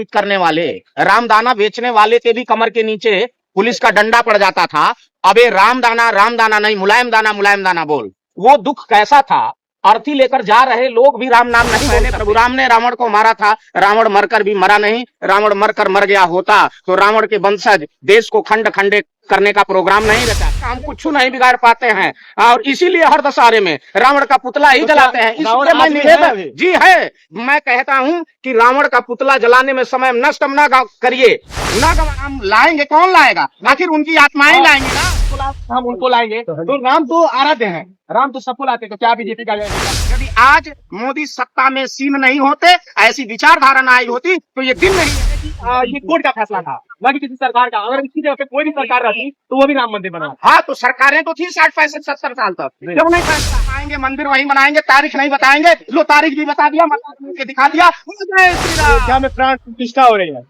करने वाले, रामदाना बेचने वाले के भी कमर के नीचे पुलिस का डंडा पड़ जाता था। अबे रामदाना रामदाना नहीं मुलायम दाना बोल। वो दुख कैसा था। अर्थी लेकर जा रहे लोग भी राम नाम नहीं बोले। प्रभु राम ने रावण को मारा था, रावण मरकर भी मरा नहीं। रावण मरकर मर गया होता तो रावण के वंशज देश को खंड खंडे करने का प्रोग्राम नहीं रचा। हम कुछ नहीं बिगाड़ पाते हैं और इसीलिए हर दशहरे में रावण का पुतला ही जलाते हैं। इसलिए मैं निवेदन जी है, मैं कहता हूं कि रावण का पुतला जलाने में समय नष्ट ना करिए, ना हम लाएंगे। कौन लाएगा? आखिर उनकी आत्माएं लाएंगे ना, हम उनको लाएंगे। तो राम तो आराध्य हैं, राम तो सबको लाते, तो क्या बीजेपी का जाएगा? यदि आज मोदी सत्ता में सीन नहीं होते, ऐसी विचारधारा न आई होती तो ये दिन नहीं है कि ये कोर्ट का फैसला था, न कि किसी सरकार का। अगर इसी जगह पे कोई भी सरकार रहती तो वो भी राम मंदिर बना। हाँ, तो सरकारें तो थी 60 65 70 साल तक, क्यों नहीं फैसला? आएंगे मंदिर वहीं बनाएंगे, तारीख नहीं बताएंगे। लो तारीख भी बता दिया, मतलब दिखा दिया। अयोध्या में प्राण प्रतिष्ठा हो रही है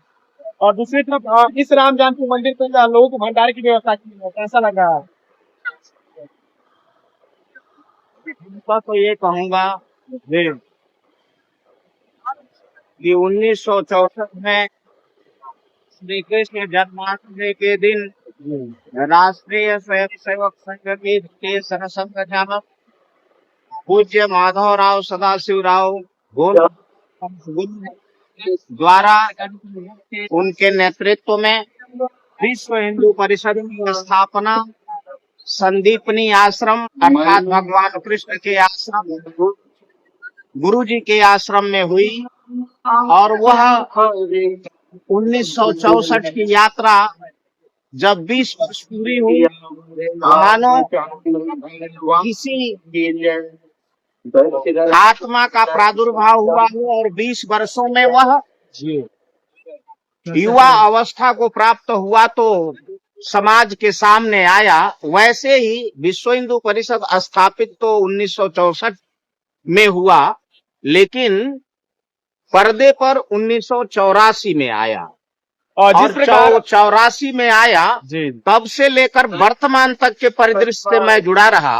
और दूसरी तरफ इस राम जानकी मंदिर पे लोगों को भंडारे की व्यवस्था की है, कैसा लग रहा है? तो ये कहूंगा कि 1964 में श्री कृष्ण जन्माष्टमी के दिन राष्ट्रीय स्वयंसेवक संघ के सरसंघचालक पूज्य माधवराव सदाशिवराव द्वारा उनके नेतृत्व में विश्व हिंदू परिषद की स्थापना संदीपनी आश्रम अर्थात भगवान कृष्ण के आश्रम गुरु जी के आश्रम में हुई। और वह 1964 की यात्रा जब 20 वर्ष पूरी हुई, मानो किसी आत्मा का प्रादुर्भाव हुआ हो और 20 वर्षों में वह युवा अवस्था को प्राप्त हुआ तो समाज के सामने आया। वैसे ही विश्व हिंदू परिषद स्थापित तो 1964 में हुआ, लेकिन पर्दे पर 1984 में आया और 84 में आया। तब से लेकर वर्तमान तक के परिदृश्य से मैं जुड़ा रहा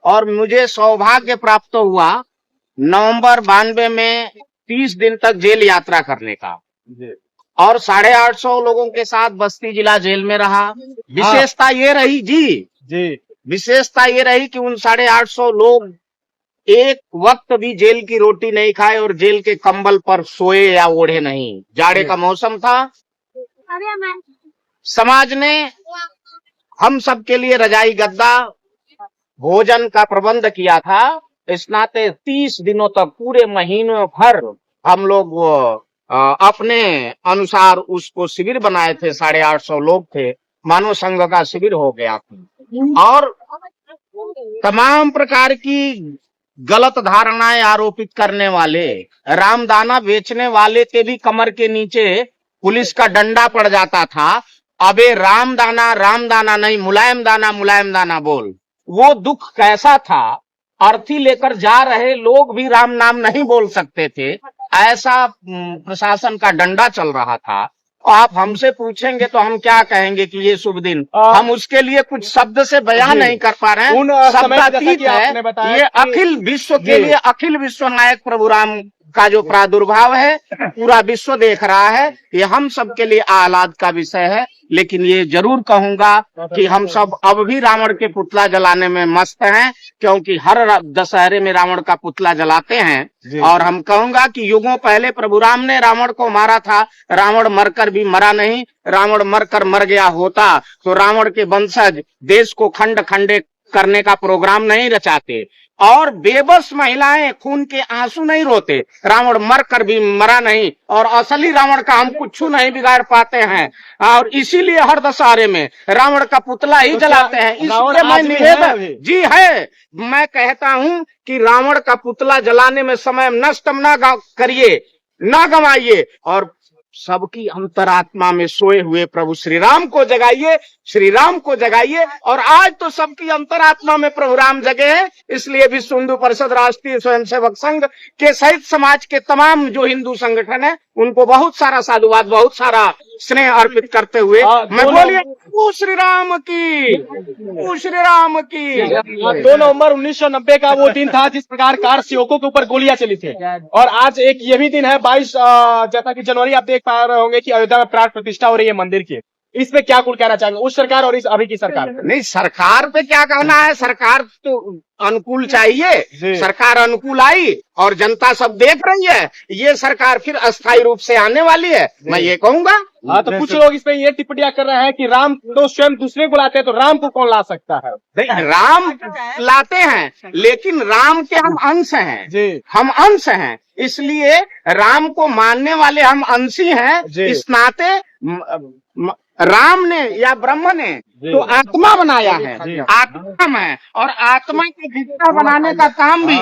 और मुझे सौभाग्य प्राप्त हुआ नवंबर 92 में 30 दिन तक जेल यात्रा करने का और 850 लोगों के साथ बस्ती जिला जेल में रहा। विशेषता ये रही जी, विशेषता ये रही कि उन 850 लोग एक वक्त भी जेल की रोटी नहीं खाए और जेल के कंबल पर सोए या ओढ़े नहीं। जाड़े का मौसम था। समाज ने हम सब के लिए रजाई गद्दा भोजन का प्रबंध किया था। इस नाते 30 दिनों तक पूरे महीनों भर हम लोग अपने अनुसार उसको शिविर बनाए थे। 850 लोग थे, मानव संघ का शिविर हो गया और तमाम प्रकार की गलत धारणाएं आरोपित करने वाले, रामदाना बेचने वाले के भी कमर के नीचे पुलिस का डंडा पड़ जाता था। अबे रामदाना नहीं मुलायम दाना बोल। वो दुख कैसा था। अर्थी लेकर जा रहे लोग भी राम नाम नहीं बोल सकते थे, ऐसा प्रशासन का डंडा चल रहा था। आप हमसे पूछेंगे तो हम क्या कहेंगे कि ये शुभ दिन, हम उसके लिए कुछ शब्द से बयान नहीं कर पा रहे हैं। शब्दातीत है। ये अखिल विश्व के लिए अखिल विश्व नायक प्रभु राम का जो प्रादुर्भाव है पूरा विश्व देख रहा है। ये हम सब के लिए आह्लाद का विषय है। लेकिन ये जरूर कहूंगा कि हम सब अब भी रावण के पुतला जलाने में मस्त हैं, क्योंकि हर दशहरे में रावण का पुतला जलाते हैं। और हम कहूंगा कि युगों पहले प्रभु राम ने रावण को मारा था, रावण मरकर भी मरा नहीं। रावण मरकर मर गया होता तो रावण के वंशज देश को खंड खंडे करने का प्रोग्राम नहीं रचाते और बेबस महिलाएं खून के आंसू नहीं रोते। रावण मर कर भी मरा नहीं और असली रावण का हम कुछ नहीं बिगाड़ पाते हैं और इसीलिए हर दशहरे में रावण का पुतला ही जलाते हैं। इसलिए मैं निवेदन जी है, मैं कहता हूं कि रावण का पुतला जलाने में समय नष्ट ना करिए, ना गंवाइए और सबकी अंतरात्मा में सोए हुए प्रभु श्री राम को जगाइए। श्री राम को जगाइए। और आज तो सबकी अंतरात्मा में प्रभु राम जगे हैं, इसलिए विश्व हिंदू परिषद, राष्ट्रीय स्वयंसेवक संघ के सहित समाज के तमाम जो हिंदू संगठन है उनको बहुत सारा साधुवाद, बहुत सारा स्नेह अर्पित करते हुए मैं बोलिए ओ श्री राम की, ओ श्री राम की। 2 नवंबर 1990 का वो दिन था जिस प्रकार कार सेवकों के ऊपर गोलियां चली थी, और आज एक ये भी दिन है 22 जैसा कि जनवरी, आप देख पा रहे होंगे कि अयोध्या में प्राण प्रतिष्ठा हो रही है मंदिर की। इस पे क्या कुल कहना चाहेंगे, उस सरकार और इस अभी की सरकार? नहीं, सरकार पे क्या कहना है, सरकार तो अनुकूल चाहिए, सरकार अनुकूल आई और जनता सब देख रही है, ये सरकार फिर अस्थायी रूप से आने वाली है, मैं ये कहूंगा। हाँ, तो कुछ लोग इस पे ये टिप्पणियां कर रहे हैं कि राम तो स्वयं दूसरे को लाते हैं, तो राम को कौन ला सकता है? राम लाते हैं, लेकिन राम के हम अंश हैं जी, हम अंश हैं, इसलिए राम को मानने वाले हम अंशी हैं। इस नाते राम ने या ब्रह्म ने तो आत्मा बनाया है, आत्मा है, और आत्मा को विग्रह बनाने का काम भी,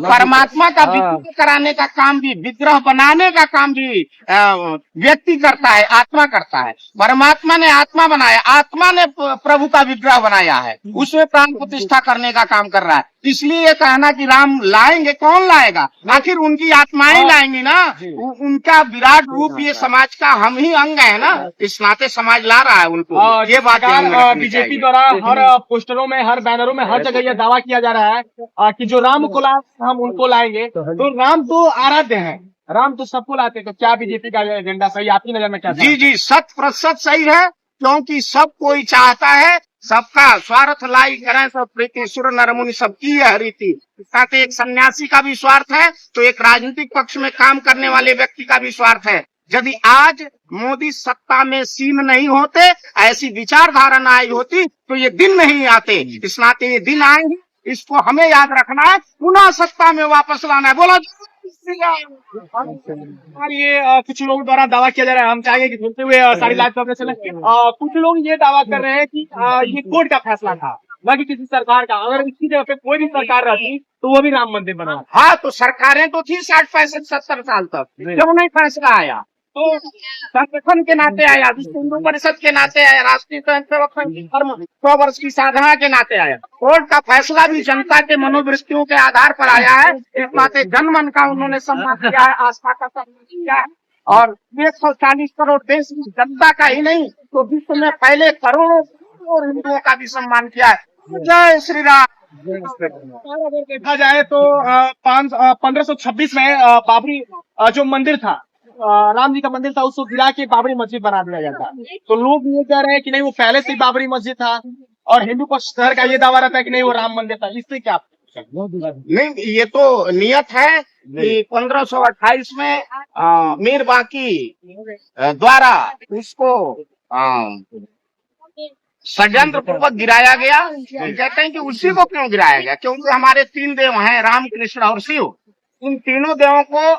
परमात्मा का विग्रह कराने का काम भी, विग्रह बनाने का काम भी व्यक्ति करता है, आत्मा करता है। परमात्मा ने आत्मा बनाया, आत्मा ने प्रभु का विग्रह बनाया है, उसमें प्राण प्रतिष्ठा करने का काम कर रहा है। इसलिए ये कहना कि राम लाएंगे, कौन लाएगा? आखिर उनकी आत्माएं लाएंगी ना, उनका विराट रूप ये समाज का हम ही अंग है ना, इस नाते समाज ला रहा है उनको। ये बात बीजेपी द्वारा हर पोस्टरों में, हर बैनरों में, हर जगह यह दावा किया जा रहा है कि जो राम को हम उनको लाएंगे। तो राम तो आराध्य है, राम तो सबको लाते, तो क्या बीजेपी का एजेंडा सही आपकी नजर में क्या? जी, 100% सही है, क्योंकि सब कोई चाहता है सबका स्वार्थ लाई करें, सब प्रीति सुर नर मुनि सबकी है रीति। साथ एक सन्यासी का भी स्वार्थ है, तो एक राजनीतिक पक्ष में काम करने वाले व्यक्ति का भी स्वार्थ है। यदि आज मोदी सत्ता में सीन नहीं होते, ऐसी विचारधारा न आई होती, तो ये दिन नहीं आते। इस नाते ये दिन आए हैं, इसको हमें याद रखना है, पुनः सत्ता में वापस लाना है। बोला ये कुछ लोगों द्वारा दावा किया जा रहा है, हम चाहेंगे कि सुनते हुए सारी लाइव कवरेज चले। कुछ लोग ये दावा कर रहे हैं कि ये कोर्ट का फैसला था, बाकी किसी सरकार का। अगर इसकी जगह पे कोई भी सरकार रहती तो वो भी राम मंदिर बना। हाँ, तो सरकारें तो थी 60, 65, 70 साल तक, जब उन्हें फैसला आया तो संगठन के नाते आया, विश्व हिंदू परिषद के नाते आया, राष्ट्रीय स्वयंसेवक संघ की 100 वर्ष की साधना के नाते आया। कोर्ट का फैसला भी जनता के मनोवृत्तियों के आधार पर आया है, इस नाते जनमन का उन्होंने सम्मान किया है, आस्था का सम्मान किया है। और 140 करोड़ देश की जनता का ही नहीं, तो विश्व में पहले करोड़ों हिंदुओं का भी सम्मान किया है। जय श्री राम। अगर देखा जाए तो 1526 में बाबरी जो मंदिर था, राम जी का मंदिर था, उसको गिरा के बाबरी मस्जिद बना दिया गया था। तो लोग ये कह रहे हैं कि नहीं, वो पहले से ही बाबरी मस्जिद था, और हिंदू पक्षधर का ये दावा रहता है कि नहीं, वो राम मंदिर था। इससे क्या? नहीं, ये तो नियत है कि 1528 में मीर बाकी द्वारा उसको षड्यंत्र पूर्वक गिराया गया। कहते हैं कि उसी को क्यों गिराया गया, क्योंकि हमारे 3 देव हैं, राम, कृष्ण और शिव। इन तीनों देवों को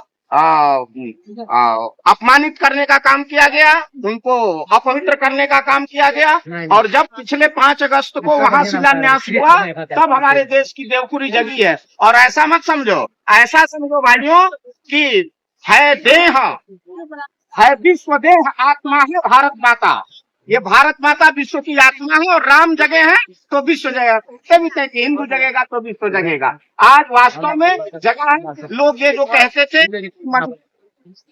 अपमानित करने का काम किया गया, उनको अपवित्र करने का काम किया गया। और जब पिछले 5 अगस्त को वहां शिलान्यास हुआ, तब हमारे देश की देवखुरी जगी है। और ऐसा मत समझो, ऐसा समझो भाइयों कि है देह, है विश्व देह, आत्मा है भारत माता। ये भारत माता विश्व की आत्मा है, और राम जगह है तो विश्व जगह, हिंदू जगेगा तो विश्व जगेगा। आज वास्तव में जगह है। लोग ये जो कहते थे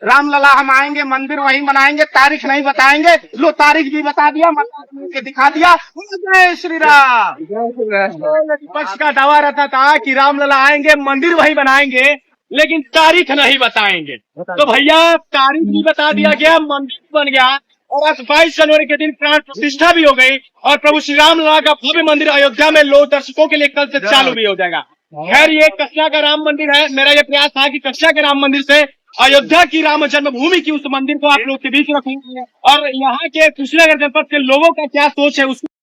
रामलला हम आएंगे, मंदिर वहीं बनाएंगे, तारीख नहीं बताएंगे, लो तारीख भी बता दिया, के दिखा दिया। जय श्री राम। विपक्ष का दावा रहता था कि रामलला आएंगे, मंदिर वहीं बनाएंगे, लेकिन तारीख नहीं बताएंगे। तो भैया तारीख भी बता दिया गया, मंदिर बन गया, और आज 22 जनवरी के दिन प्राण प्रतिष्ठा भी हो गई, और प्रभु श्री राम लला का भव्य मंदिर अयोध्या में लोग दर्शकों के लिए कल से चालू भी हो जाएगा। खैर, ये कक्षा का राम मंदिर है। मेरा ये प्रयास था कि कक्षा के राम मंदिर से अयोध्या की राम जन्मभूमि की उस मंदिर को आप लोग के बीच रखूं, और यहाँ के कुशीनगर जनपद के लोगों का क्या सोच है उसको